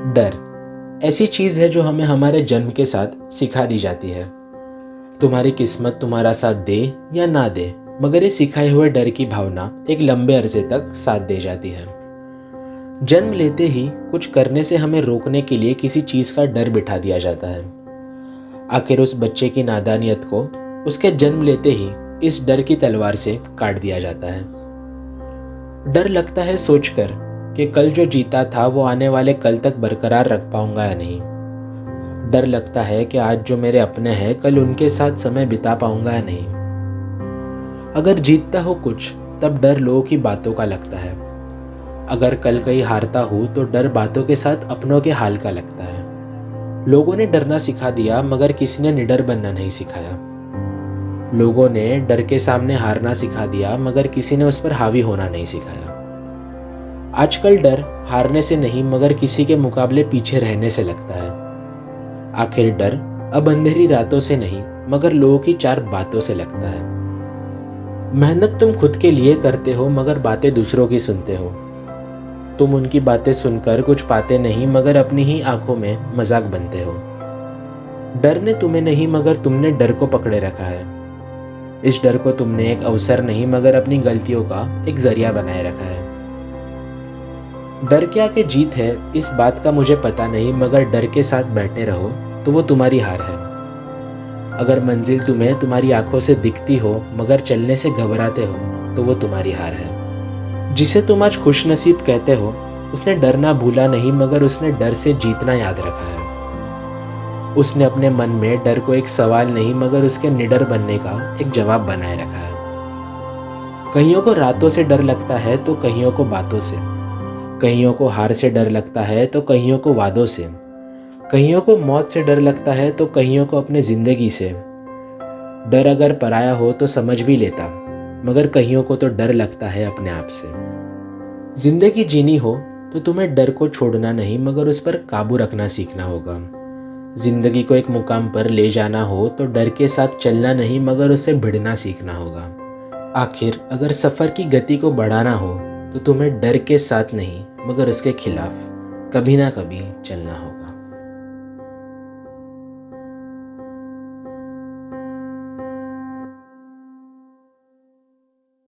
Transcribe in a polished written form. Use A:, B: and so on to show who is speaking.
A: डर ऐसी चीज़ है जो हमें हमारे जन्म के साथ सिखा दी जाती है। तुम्हारी किस्मत तुम्हारा साथ दे या ना दे, मगर ये सिखाए हुए डर की भावना एक लंबे अरसे तक साथ दे जाती है। जन्म लेते ही कुछ करने से हमें रोकने के लिए किसी चीज़ का डर बिठा दिया जाता है। आखिर उस बच्चे की नादानियत को उसके जन्म लेते ही इस डर की तलवार से काट दिया जाता है। डर लगता है सोचकर कि कल जो जीता था वो आने वाले कल तक बरकरार रख पाऊंगा या नहीं। डर लगता है कि आज जो मेरे अपने हैं कल उनके साथ समय बिता पाऊंगा या नहीं। अगर जीतता हो कुछ तब डर लोगों की बातों का लगता है। अगर कल कहीं हारता हूँ तो डर बातों के साथ अपनों के हाल का लगता है। लोगों ने डरना सिखा दिया मगर किसी ने निडर बनना नहीं सिखाया। लोगों ने डर के सामने हारना सिखा दिया मगर किसी ने उस पर हावी होना नहीं सिखाया। आजकल डर हारने से नहीं मगर किसी के मुकाबले पीछे रहने से लगता है। आखिर डर अब अंधेरी रातों से नहीं मगर लोगों की चार बातों से लगता है। मेहनत तुम खुद के लिए करते हो मगर बातें दूसरों की सुनते हो। तुम उनकी बातें सुनकर कुछ पाते नहीं मगर अपनी ही आंखों में मजाक बनते हो। डर ने तुम्हें नहीं मगर तुमने डर को पकड़े रखा है। इस डर को तुमने एक अवसर नहीं मगर अपनी गलतियों का एक जरिया बनाए रखा है। डर क्या कि जीत है इस बात का मुझे पता नहीं मगर डर के साथ बैठे रहो तो वो तुम्हारी हार है। अगर मंजिल तुम्हें तुम्हारी आंखों से दिखती हो मगर चलने से घबराते हो तो वो तुम्हारी हार है। जिसे तुम आज खुशनसीब कहते हो उसने डरना भूला नहीं मगर उसने डर से जीतना याद रखा है। उसने अपने मन में डर को एक सवाल नहीं मगर उसके निडर बनने का एक जवाब बनाए रखा है। कईयों को रातों से डर लगता है तो कईयों को बातों से। कईयों को हार से डर लगता है तो कईयों को वादों से। कईयों को मौत से डर लगता है तो कईयों को अपने जिंदगी से। डर अगर पराया हो तो समझ भी लेता मगर कईयों को तो डर लगता है अपने आप से। जिंदगी जीनी हो तो तुम्हें डर को छोड़ना नहीं मगर उस पर काबू रखना सीखना होगा। जिंदगी को एक मुकाम पर ले जाना हो तो डर के साथ चलना नहीं मगर उससे भिड़ना सीखना होगा। आखिर अगर सफ़र की गति को बढ़ाना हो तो तुम्हें डर के साथ नहीं मगर उसके खिलाफ कभी ना कभी चलना होगा।